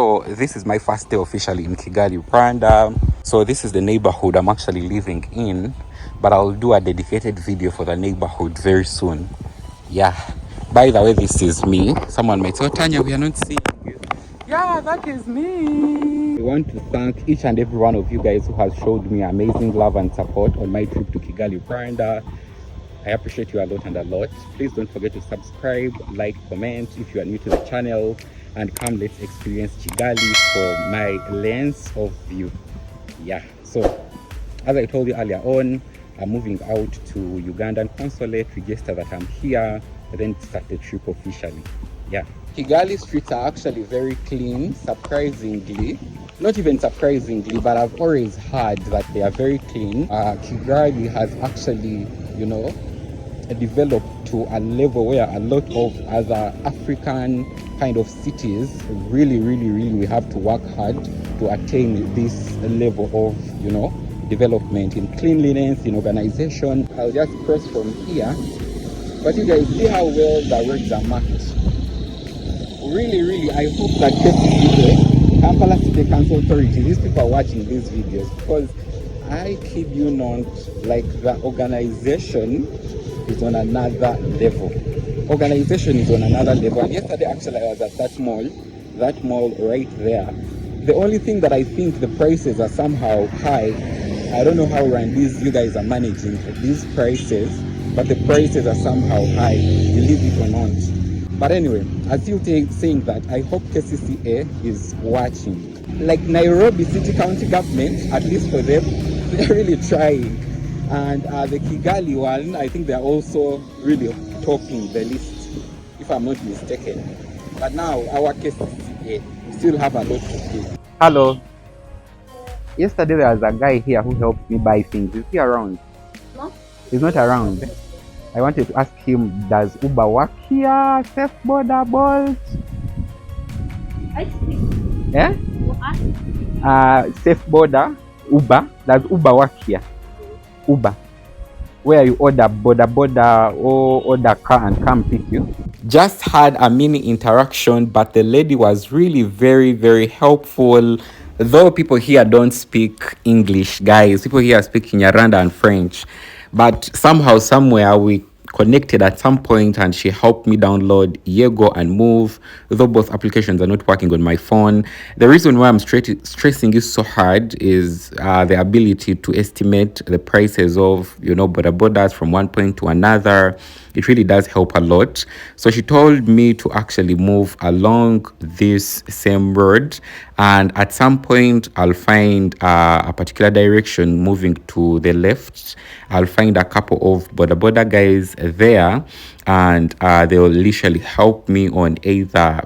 So this is my first day officially in Kigali, Rwanda. So this is the neighborhood I'm actually living in, but I'll do a dedicated video for the neighborhood very soon. Yeah. By the way, this is me. Someone might say, oh, Tanya, we are not seeing you. Yeah, that is me. I want to thank each and every one of you guys who has showed me amazing love and support on my trip to Kigali, Rwanda. I appreciate you a lot and a lot. Please don't forget to subscribe, like, comment if you are new to the channel, and come, let's experience Kigali for my lens of view. Yeah, so as I told you earlier on, I'm moving out to Ugandan consulate, register that I'm here, and then start the trip officially. Yeah, Kigali streets are actually very clean, surprisingly. Not even surprisingly, but I've always heard that they are very clean. Kigali has actually, developed to a level where a lot of other African kind of cities really we have to work hard to attain this level of development in cleanliness, in organization. I'll just cross from here, but you guys see how well the roads are marked. Really I hope that KCCA, Kampala City Council Authority, these people are watching these videos, because I kid you not, like, the organization is on another level. Organization is on another level. And yesterday actually I was at that mall right there. The only thing that I think the prices are somehow high. I don't know how you guys are managing these prices, but the prices are somehow high, believe it or not. But anyway, as you saying that, I hope KCCA is watching. Like Nairobi City County Government, at least for them, they're really trying. And the Kigali one, I think they're also really topping the list, if I'm not mistaken. But now, our case, we still have a lot to do. Hello. Yesterday there was a guy here who helped me buy things. Is he around? No. He's not around. I wanted to ask him, does Uber work here? Safe border, Bolt? I see. Yeah? Safe border, Uber. Does Uber work here? Uber, where you order border or order car and come pick you. Just had a mini interaction, but the lady was really very helpful. Though people here don't speak English, guys, people here speak Kinyarwanda and French, but somehow somewhere we connected at some point, and she helped me download Yego and Move, though both applications are not working on my phone. The reason why I'm stressing it so hard is the ability to estimate the prices of borders from one point to another. It really does help a lot. So she told me to actually move along this same road, and at some point I'll find a particular direction moving to the left. I'll find a couple of border guys there, and they'll literally help me on either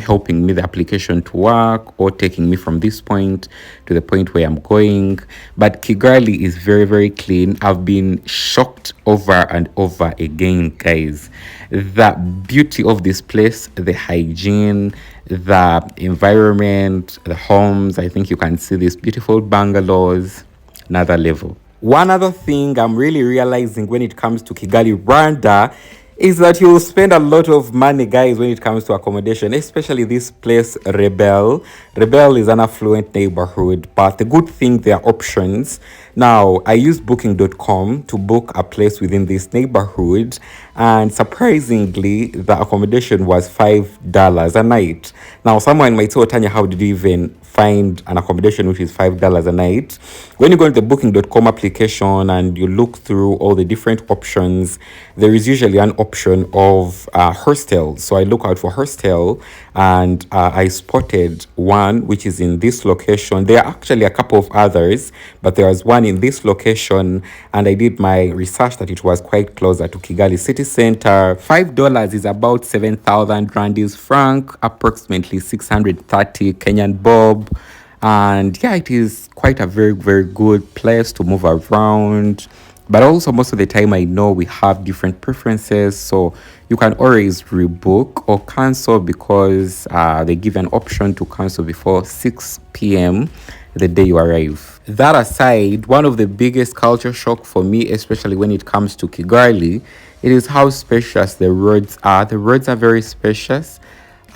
helping me the application to work or taking me from this point to the point where I'm going. But Kigali is very clean. I've been shocked over and over again, guys. The beauty of this place, the hygiene, the environment, the homes. I think you can see these beautiful bungalows, another level. One other thing I'm really realizing when it comes to Kigali, Rwanda, is that you'll spend a lot of money, guys, when it comes to accommodation, especially this place, Rebero. Rebero is an affluent neighborhood, but the good thing, there are options. Now, I use booking.com to book a place within this neighborhood, and surprisingly, the accommodation was $5 a night. Now, someone might say, oh, Tanya, how did you even find an accommodation which is $5 a night? When you go to the booking.com application and you look through all the different options, there is usually an option of hostel. So I look out for hostel, and I spotted one which is in this location. There are actually a couple of others, but there was one in this location, and I did my research that it was quite closer to Kigali city center. $5 is about 7,000 Rwandese franc, approximately 630 Kenyan bob. And yeah, it is quite a very good place to move around. But also, most of the time, I know we have different preferences, so you can always rebook or cancel, because they give an option to cancel before 6 p.m. the day you arrive. That aside, one of the biggest culture shock for me, especially when it comes to Kigali, it is how spacious the roads are. The roads are very spacious.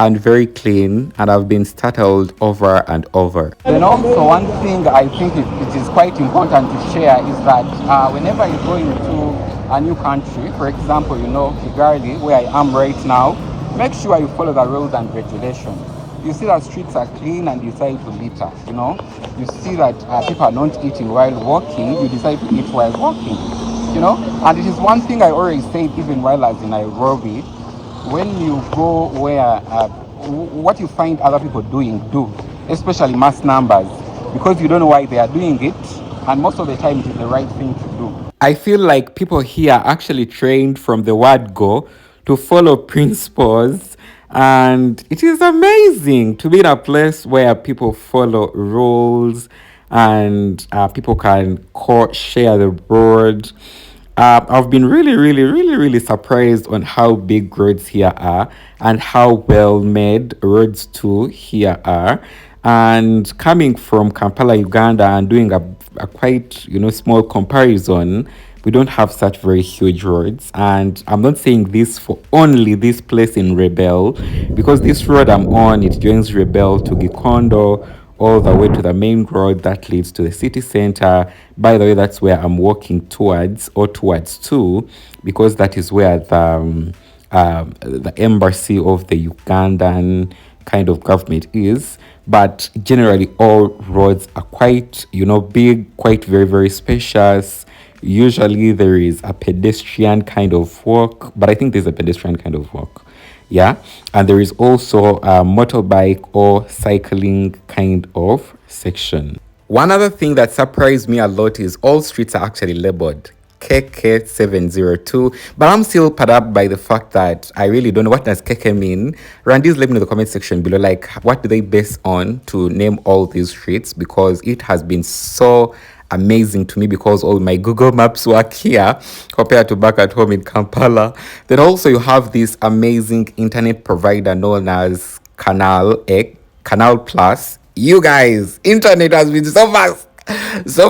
and very clean, and I've been startled over and over. Then also one thing I think it is quite important to share is that whenever you go into a new country, for example, Kigali, where I am right now, make sure you follow the rules and regulations. You see that streets are clean and you decide to litter, You see that people are not eating while walking, you decide to eat while walking, And it is one thing I always said even while I was in Nairobi, when you go where what you find other people doing, do, especially mass numbers, because you don't know why they are doing it, and most of the time it is the right thing to do. I feel like people here are actually trained from the word go to follow principles, and it is amazing to be in a place where people follow rules and people can share the road. I've been really, really, really, really surprised on how big roads here are and how well made roads too here are. And coming from Kampala, Uganda, and doing a quite small comparison, we don't have such very huge roads. And I'm not saying this for only this place in Rebero, because this road I'm on, it joins Rebero to Gikondo, all the way to the main road that leads to the city center. By the way, that's where I'm walking towards to, because that is where the embassy of the Ugandan kind of government is. But generally, all roads are quite, big, quite very, very spacious. Usually, there is a pedestrian kind of walk, but I think there's a pedestrian kind of walk. Yeah, and there is also a motorbike or cycling kind of section. One other thing that surprised me a lot is all streets are actually labeled KK702, but I'm still put up by the fact that I really don't know what does KK mean. Randis, let me know in the comment section below, like, what do they base on to name all these streets, because it has been so amazing to me, because all my Google Maps work here compared to back at home in Kampala. Then also you have this amazing internet provider known as Canal Plus. You guys, internet has been so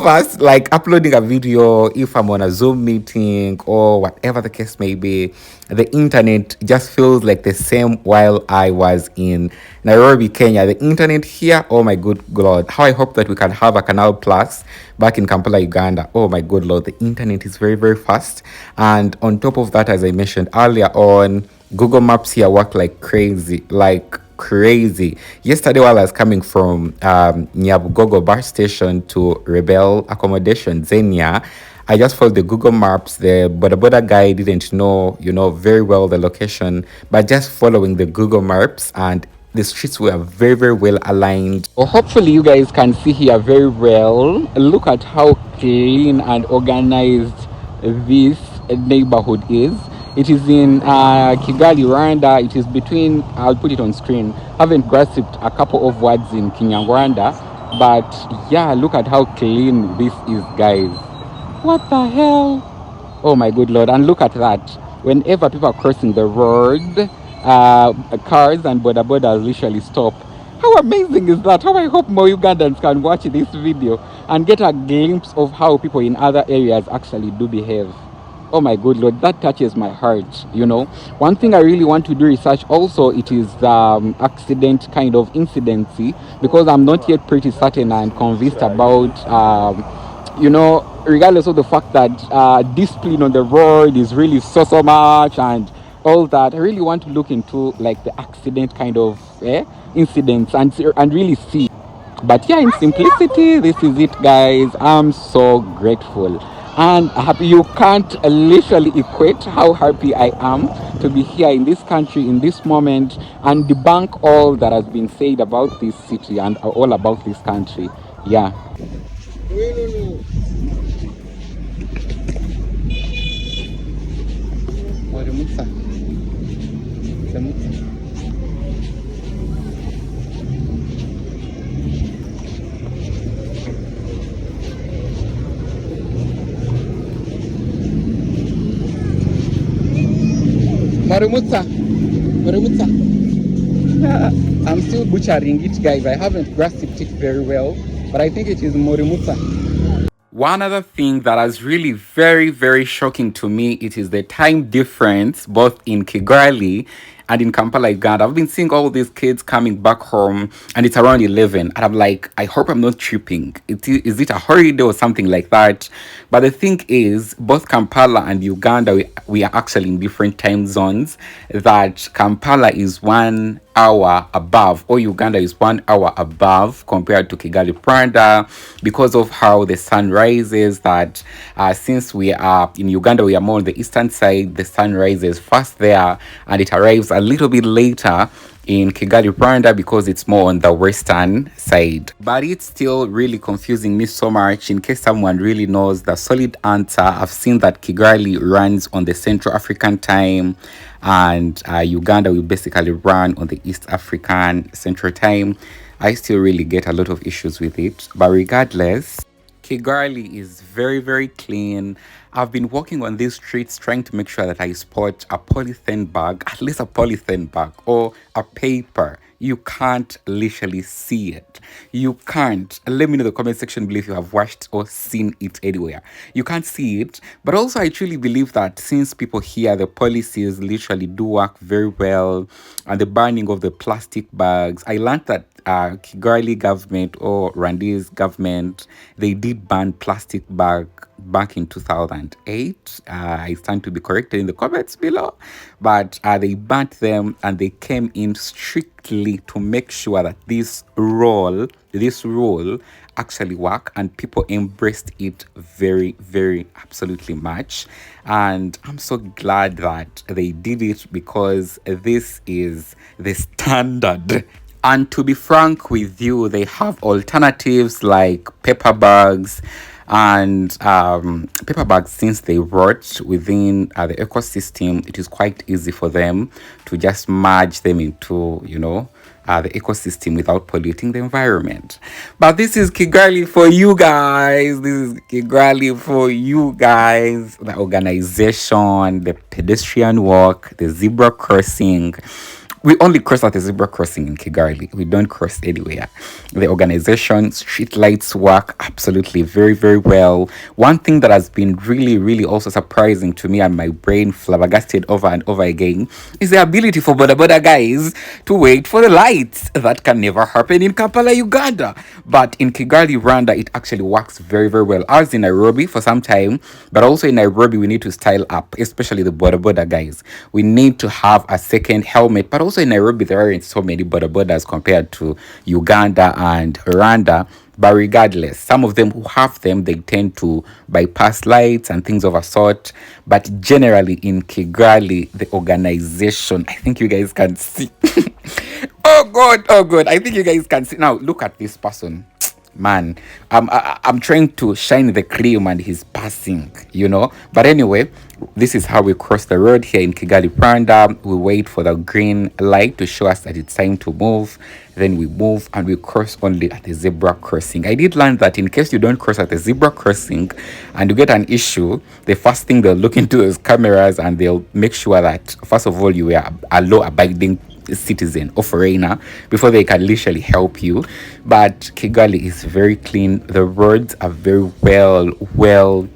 fast, like uploading a video, if I'm on a Zoom meeting or whatever the case may be, the internet just feels like the same while I was in Nairobi, Kenya. The internet here, oh my good lord, how I hope that we can have a Canal Plus back in Kampala, Uganda. Oh my good lord, the internet is very, very fast. And on top of that, as I mentioned earlier on, Google Maps here work like crazy. Yesterday, while I was coming from Nyabugogo bus station to Rebero Accommodation, Zenia, I just followed the Google Maps. The boda guy didn't know, very well the location, but just following the Google Maps, and the streets were very, very well aligned. Well, hopefully you guys can see here very well. Look at how clean and organized this neighborhood is. It is in Kigali, Rwanda. It is between, I'll put it on screen. Haven't grasped a couple of words in Kinyarwanda, but yeah, look at how clean this is, guys. What the hell? Oh my good lord. And look at that. Whenever people are crossing the road, cars and bodas literally stop. How amazing is that? How I hope more Ugandans can watch this video and get a glimpse of how people in other areas actually do behave. Oh my good lord, that touches my heart. One thing I really want to do research also, it is accident kind of incidency, because I'm not yet pretty certain and convinced about regardless of the fact that discipline on the road is really so much and all that. I really want to look into like the accident kind of incidents and really see. But yeah, in simplicity, this is it, guys. I'm so grateful and happy. You can't literally equate how happy I am to be here in this country in this moment and debunk all that has been said about this city and all about this country. Yeah. Marumutsa. I'm still butchering it, guys. I haven't grasped it very well, but I think it is Morimutsa. One other thing that is really very, very shocking to me, it is the time difference both in Kigali And in Kampala, Uganda, I've been seeing all these kids coming back home, and it's around 11. And I'm like, I hope I'm not tripping. Is it a holiday or something like that? But the thing is, both Kampala and Uganda, we are actually in different time zones. That Kampala is 1 hour above, or Uganda is 1 hour above compared to Kigali, Rwanda, because of how the sun rises. That since we are in Uganda, we are more on the eastern side, the sun rises first there and it arrives a little bit later in Kigali, Rwanda, because it's more on the western side. But it's still really confusing me so much. In case someone really knows the solid answer, I've seen that Kigali runs on the Central African time, and Uganda will basically run on the East African Central time. I still really get a lot of issues with it. But regardless, Kigali is very, very clean. I've been walking on these streets trying to make sure that I spot a polythene bag, at least a polythene bag or a paper. You can't literally see it. You can't. Let me know in the comment section below if you have watched or seen it anywhere. You can't see it. But also, I truly believe that since people here, the policies literally do work very well, and the banning of the plastic bags, I learned that Kigali government or Rwandese government, they did ban plastic bag back in 2008. I stand to be corrected in the comments below, but they banned them, and they came in strictly to make sure that this rule actually work, and people embraced it very, very absolutely much. And I'm so glad that they did it, because this is the standard. And to be frank with you, they have alternatives like paper bags. And paper bags, since they rot within the ecosystem, it is quite easy for them to just merge them into, the ecosystem without polluting the environment. But this is Kigali for you guys. This is Kigali for you guys. The organization, the pedestrian walk, the zebra crossing. We only cross at the zebra crossing in Kigali. We don't cross anywhere. The organization, street lights work absolutely very, very well. One thing that has been really, really also surprising to me and my brain flabbergasted over and over again is the ability for boda guys to wait for the lights. That can never happen in Kampala, Uganda. But in Kigali, Rwanda, it actually works very, very well. I was in Nairobi for some time, but also in Nairobi, we need to style up, especially the boda guys. We need to have a second helmet, but also in Nairobi, there aren't so many bodas compared to Uganda and Rwanda. But regardless, some of them who have them, they tend to bypass lights and things of a sort. But generally in Kigali, the organization, I think you guys can see. Oh God, I think you guys can see. Now, look at this person. Man, I'm trying to shine the cream and he's passing, But anyway, this is how we cross the road here in Kigali, Rwanda. We wait for the green light to show us that it's time to move. Then we move and we cross only at the zebra crossing. I did learn that in case you don't cross at the zebra crossing and you get an issue, the first thing they'll look into is cameras, and they'll make sure that, first of all, you are a law-abiding citizen or foreigner before they can literally help you. But Kigali is very clean. The roads are very well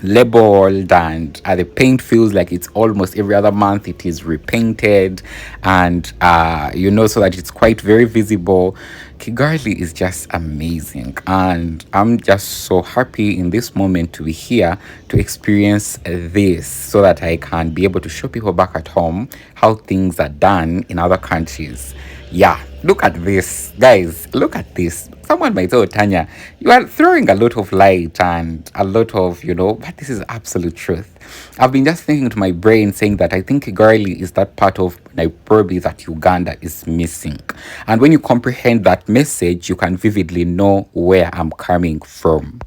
labeled, and the paint feels like it's almost every other month it is repainted, and so that it's quite very visible. Kigali is just amazing, and I'm just so happy in this moment to be here to experience this, so that I can be able to show people back at home how things are done in other countries. Yeah, look at this, guys. Look at this. Someone might say, Tanya, you are throwing a lot of light and a lot of, but this is absolute truth. I've been just thinking to my brain, saying that I think Kigali is that part of Nairobi that Uganda is missing. And when you comprehend that message, you can vividly know where I'm coming from.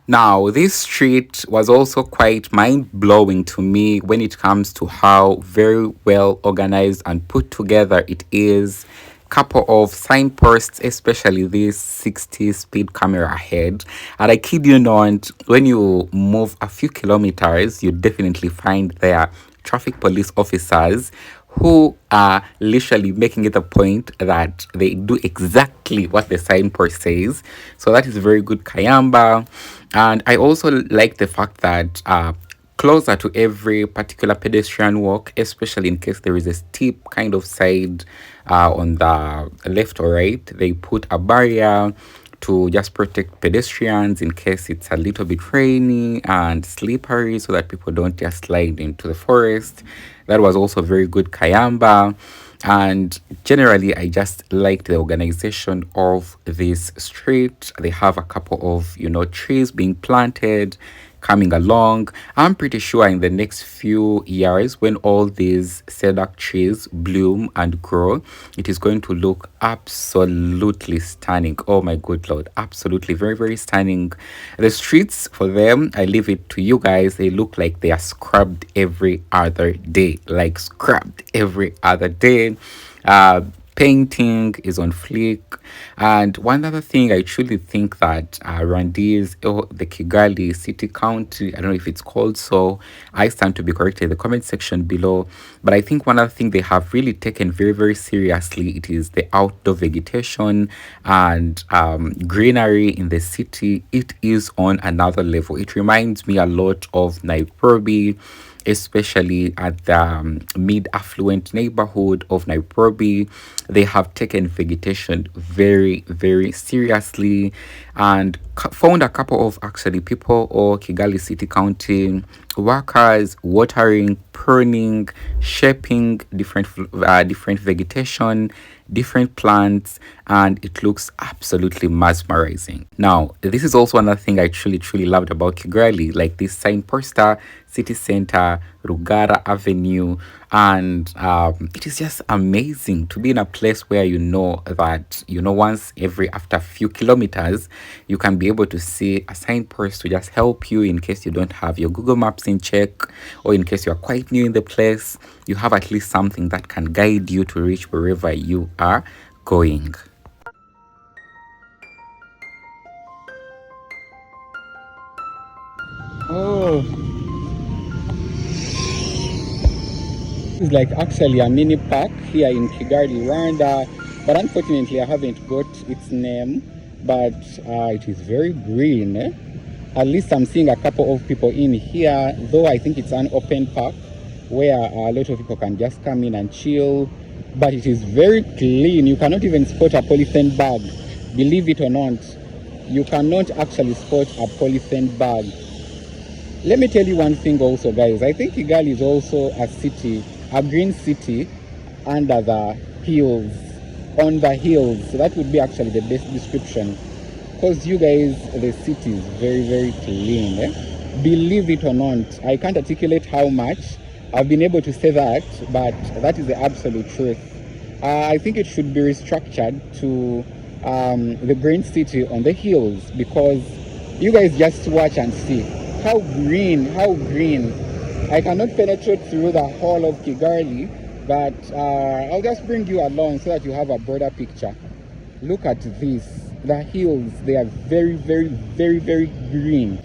Now, this street was also quite mind-blowing to me when it comes to how very well organized and put together it is. Couple of signposts, especially this 60 speed camera ahead. And I kid you not, when you move a few kilometers, you definitely find there traffic police officers who are literally making it a point that they do exactly what the signpost says. So that is very good, Kayamba. And I also like the fact that closer to every particular pedestrian walk, especially in case there is a steep kind of side on the left or right. They put a barrier to just protect pedestrians in case it's a little bit rainy and slippery so that people don't just slide into the forest. That was also very good Kayamba. And generally, I just liked the organization of this street. They have a couple of, trees being planted coming along. I'm pretty sure in the next few years, when all these cedar trees bloom and grow, it is going to look absolutely stunning. Oh my good lord, absolutely very, very stunning. The streets for them, I leave it to you guys, they look like they are scrubbed every other day, like scrubbed every other day. uh Painting is on fleek. And one other thing, I truly think that Rwandese, or the Kigali city county, I don't know if it's called so, I stand to be corrected in the comment section below, but I think one other thing they have really taken very, very seriously, it is the outdoor vegetation and greenery in the city. It is on another level. It reminds me a lot of Nairobi, especially at the mid affluent neighborhood of Nairobi. They have taken vegetation very, very seriously and found a couple of actually people or Kigali City County workers watering, pruning, shaping different vegetation, different plants, and it looks absolutely mesmerizing. Now, this is also another thing I truly, truly loved about Kigali, like this sign poster, city center, Rugara Avenue, and it is just amazing to be in a place where you know that, once every after a few kilometers, you can be able to see a signpost to just help you in case you don't have your Google Maps in check, or in case you are quite new in the place, you have at least something that can guide you to reach wherever you are going. Oh, it's like actually a mini park here in Kigali, Rwanda, but unfortunately I haven't got its name, but it is very green. At least I'm seeing a couple of people in here, though I think it's an open park where a lot of people can just come in and chill, but it is very clean. You cannot even spot a polythene bag, believe it or not. You cannot actually spot a polythene bag. Let me tell you one thing also, guys. I think Kigali is also a city, a green city under the hills, on the hills. So that would be actually the best description. Because you guys, the city is very, very clean. Believe it or not, I can't articulate how much I've been able to say that, but that is the absolute truth. I think it should be restructured to the green city on the hills, because you guys just watch and see how green, how green. I cannot penetrate through the whole of Kigali, but I'll just bring you along so that you have a broader picture. Look at this. The hills, they are very, very, very, very green.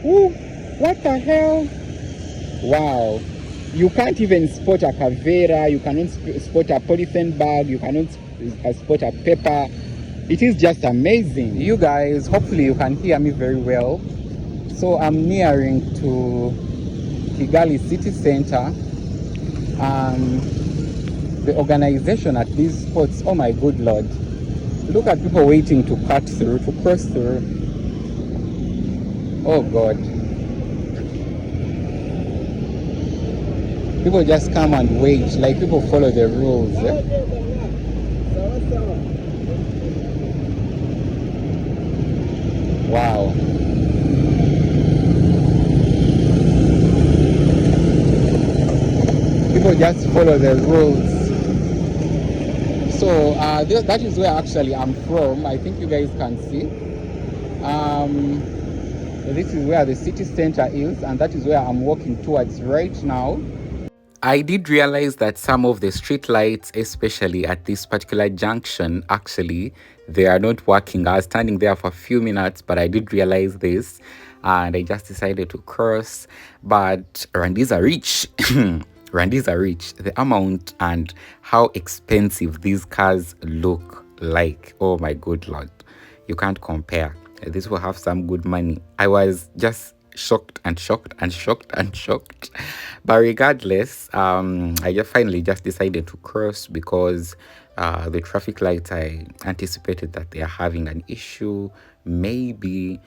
Ooh, what the hell? Wow. You can't even spot a kavera, you cannot spot a polythene bag, you cannot spot a paper. It is just amazing. You guys, hopefully you can hear me very well. So I'm nearing to Kigali city center. The organization at these spots, oh my good lord. Look at people waiting to cut through, to cross through. Oh God. People just come and wait, like people follow the rules. Wow. People just follow the rules. So that is where actually I'm from. I think you guys can see. This is where the city center is, and that is where I'm walking towards right now. I did realize that some of the street lights, especially at this particular junction, actually, they are not working. I was standing there for a few minutes, but I did realize this, and I just decided to cross. But Rwandese are rich. Rwandese are rich. The amount and how expensive these cars look like. Oh my good lord. You can't compare. This will have some good money. I was just shocked and shocked and shocked and shocked. But regardless, I just finally just decided to cross because the traffic lights, I anticipated that they are having an issue, maybe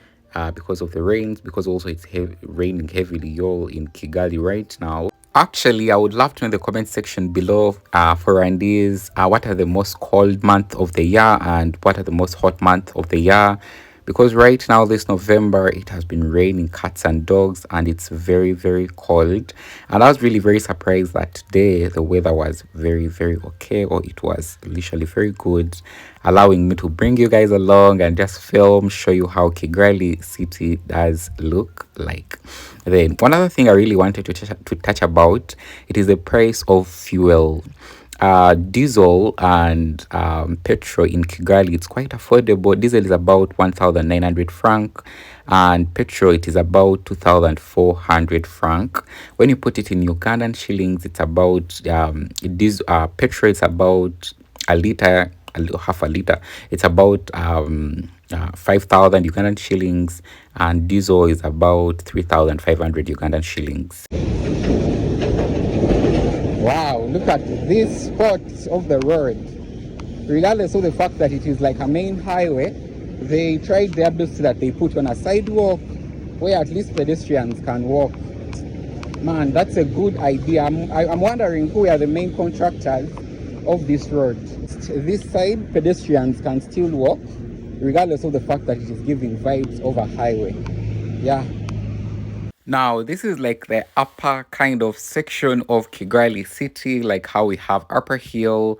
because of the rains, because also it's raining heavily, y'all, in Kigali right now. Actually, I would love to know in the comment section below for Rwandese, what are the most cold month of the year and what are the most hot month of the year? Because right now, this November, it has been raining cats and dogs and it's very, very cold. And I was really very surprised that today the weather was very, very okay, or it was literally very good, allowing me to bring you guys along and just film, show you how Kigali city does look like. Then one other thing I really wanted to touch about, it is the price of fuel. Diesel and petrol in Kigali, it's quite affordable. Diesel is about 1,900 franc and petrol it is about 2,400 franc. When you put it in Ugandan shillings, it's about petrol is about a liter, half a liter, it's about 5,000 Ugandan shillings, and diesel is about 3,500 Ugandan shillings. Wow, look at these spots of the road. Regardless of the fact that it is like a main highway, they tried their best that they put on a sidewalk where at least pedestrians can walk. Man, that's a good idea. I'm wondering who are the main contractors of this road. This side, pedestrians can still walk, regardless of the fact that it is giving vibes of a highway. Yeah. Now, this is like the upper kind of section of Kigali city, like how we have Upper Hill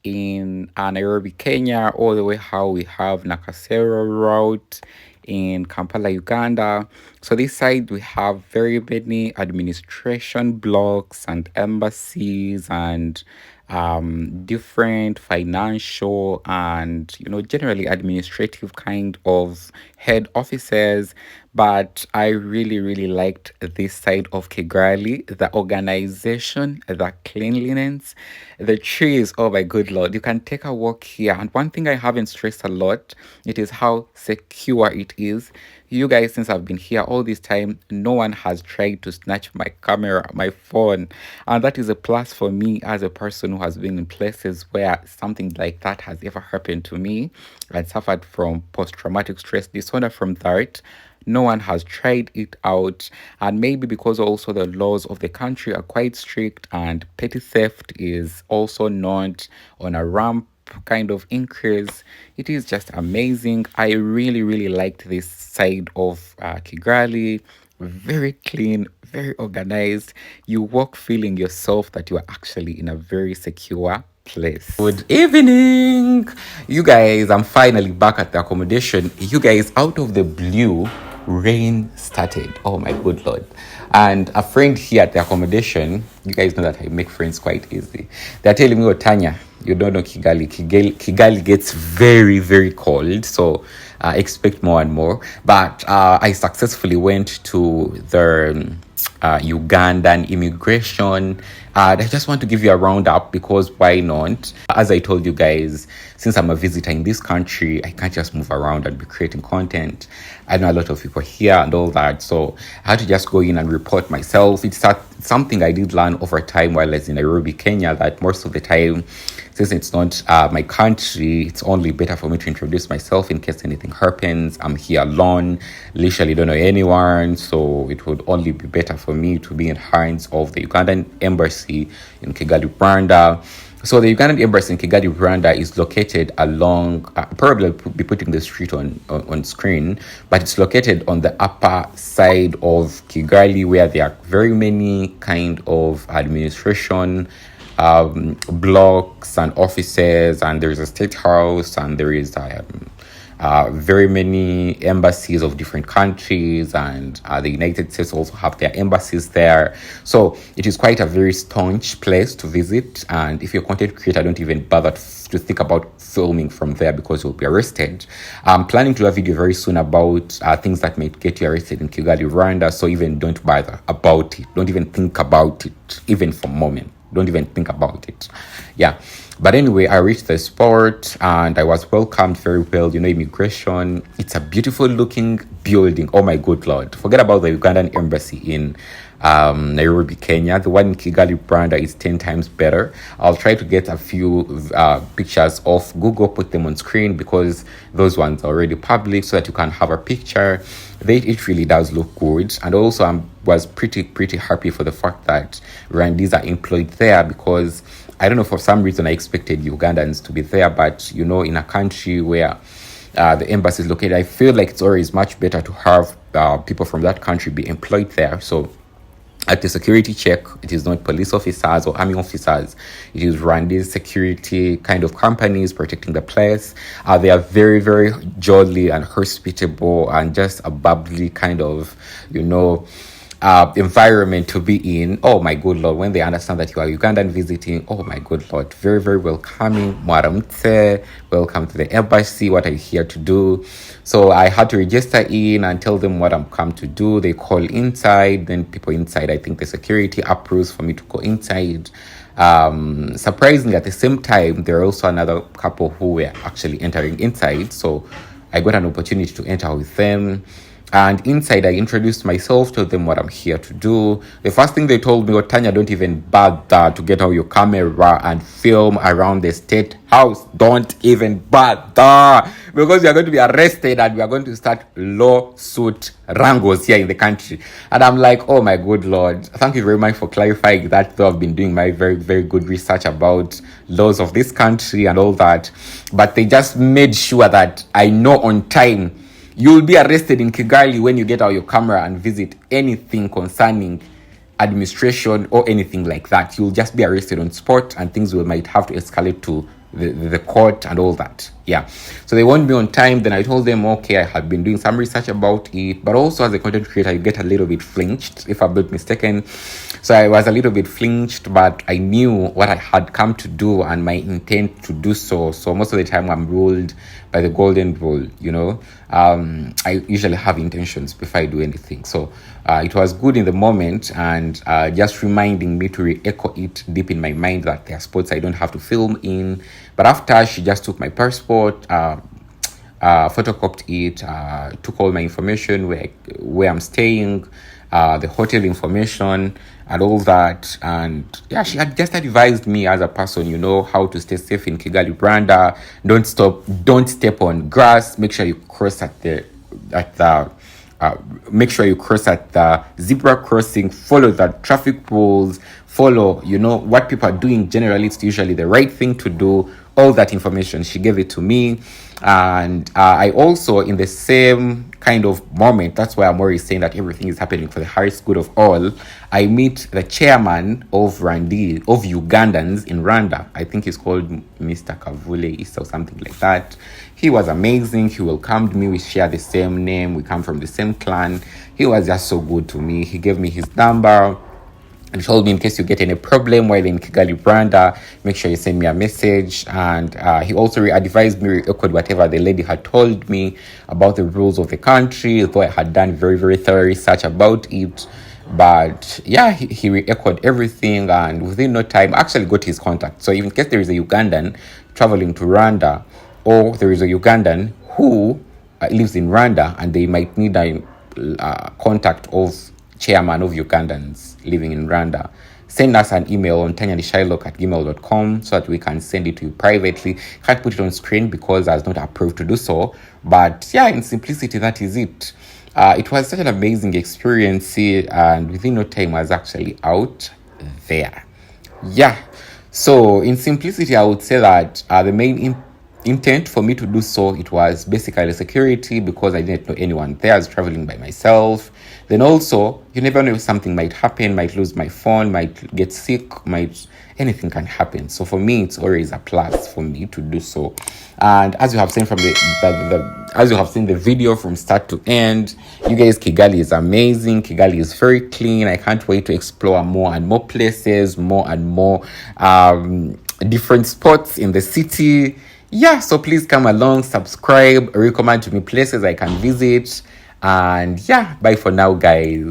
in Nairobi, Kenya, all the way how we have Nakasero route in Kampala, Uganda. So this side we have very many administration blocks and embassies and different financial and generally administrative kind of head offices. But I really liked this side of Kigali, the organization, the cleanliness, the trees. Oh my good lord, you can take a walk here, and one thing I haven't stressed a lot, it is how secure it is. You guys, since I've been here all this time, no one has tried to snatch my camera, my phone. And that is a plus for me as a person who has been in places where something like that has ever happened to me. I suffered from post-traumatic stress disorder from that. No one has tried it out, and maybe because also the laws of the country are quite strict and petty theft is also not on a ramp kind of increase. It is just amazing. I really liked this side of Kigali. Very clean, very organized. You walk feeling yourself that you are actually in a very secure place. Good evening, you guys. I'm finally back at the accommodation. You guys, out of the blue, rain started. Oh my good lord. And a friend here at the accommodation, you guys know that I make friends quite easy. They're telling me, oh Tanya, you don't know Kigali. Kigali gets very cold, so expect more and more. But I successfully went to the Ugandan immigration. I just want to give you a roundup because why not? As I told you guys, since I'm a visitor in this country, I can't just move around and be creating content. I know a lot of people here and all that, so I had to just go in and report myself. It's something I did learn over time while I was in Nairobi, Kenya, that most of the time, since it's not my country, it's only better for me to introduce myself in case anything happens. I'm here alone, literally don't know anyone, so it would only be better for me to be in hands of the Ugandan embassy in Kigali, Rwanda. So the Ugandan embassy in Kigali, Rwanda is located along, probably I'll be putting the street on screen, but it's located on the upper side of Kigali where there are very many kind of administration blocks and offices, and there's a state house, and there is very many embassies of different countries, and the United States also have their embassies there. So it is quite a very staunch place to visit, and if you're a content creator, don't even bother to think about filming from there because you'll be arrested. I'm planning to do a video very soon about things that may get you arrested in Kigali, Rwanda, so even don't bother about it. Don't even think about it, even for a moment. Don't even think about it. Yeah. But anyway, I reached the spot and I was welcomed very well. Immigration. It's a beautiful looking building. Oh my good Lord. Forget about the Ugandan embassy in Nairobi, Kenya. The one in Kigali, Rwanda is 10 times better. I'll try to get a few pictures off Google, put them on screen because those ones are already public so that you can have a picture. It really does look good. And also I was pretty happy for the fact that Rwandese are employed there because I don't know, for some reason I expected Ugandans to be there, but in a country where the embassy is located, I feel like it's always much better to have people from that country be employed there. So at the security check, it is not police officers or army officers. It is Rwandese security kind of companies protecting the place. They are very, very jolly and hospitable and just a bubbly kind of, environment to be in. Oh my good Lord, when they understand that you are Ugandan visiting, oh my good Lord, very, very welcoming. Mwaramutse, welcome to the embassy, what are you here to do? So I had to register in and tell them what I'm come to do. They call inside, then people inside, I think the security approves for me to go inside. Surprisingly, at the same time, there are also another couple who were actually entering inside, so I got an opportunity to enter with them. And inside, I introduced myself, told them what I'm here to do. The first thing they told me was, Tanya, don't even bother to get out your camera and film around the state house. Don't even bother, because we are going to be arrested and we are going to start lawsuit wrangles here in the country. And I'm like, oh my good Lord, thank you very much for clarifying that, though I've been doing my very, very good research about laws of this country and all that. But they just made sure that I know on time. You'll be arrested in Kigali when you get out your camera and visit anything concerning administration or anything like that. You'll just be arrested on spot and things might have to escalate to the court and all that. Yeah. So they want me on time. Then I told them, okay, I had been doing some research about it. But also as a content creator, you get a little bit flinched, if I'm not mistaken. So I was a little bit flinched, but I knew what I had come to do and my intent to do so. So most of the time I'm ruled by the golden rule, I usually have intentions before I do anything. So it was good in the moment and just reminding me to re-echo it deep in my mind that there are spots I don't have to film in. But after, she just took my passport, photocopied it, took all my information, where I'm staying, the hotel information and all that. And yeah, she had just advised me as a person, how to stay safe in Kigali, Rwanda. Don't step on grass. Make sure you cross make sure you cross at the zebra crossing, follow the traffic rules, follow, what people are doing. Generally, it's usually the right thing to do. All that information, she gave it to me. And I also, in the same kind of moment, that's why I'm always saying that everything is happening for the highest good of all, I meet the chairman of Ugandans in Rwanda. I think he's called Mr. Kavule or something like that. He was amazing. He welcomed me. We share the same name. We come from the same clan. He was just so good to me. He gave me his number and told me, in case you get any problem while in Kigali, Rwanda, make sure you send me a message. And he also advised me, echoed whatever the lady had told me about the rules of the country, though I had done very, very thorough research about it. But yeah, he re-echoed everything, and within no time, I actually got his contact. So in case there is a Ugandan traveling to Rwanda, or there is a Ugandan who lives in Rwanda and they might need a contact of chairman of Ugandans living in Rwanda, send us an email on tanyanishailoc@gmail.com so that we can send it to you privately. Can't put it on screen because I was not approved to do so. But yeah, in simplicity, that is it. It was such an amazing experience, and within no time I was actually out there. Yeah. So in simplicity, I would say that the main intent for me to do so, it was basically security, because I didn't know anyone there. I was traveling by myself. Then also, you never know if something might happen, might lose my phone, might get sick, anything can happen. So for me, it's always a plus for me to do so. And as you have seen from the video from start to end, you guys, Kigali is amazing. Kigali is very clean. I can't wait to explore more and more places, more and more different spots in the city. Yeah, so please come along, subscribe, recommend to me places I can visit. And yeah, bye for now, guys.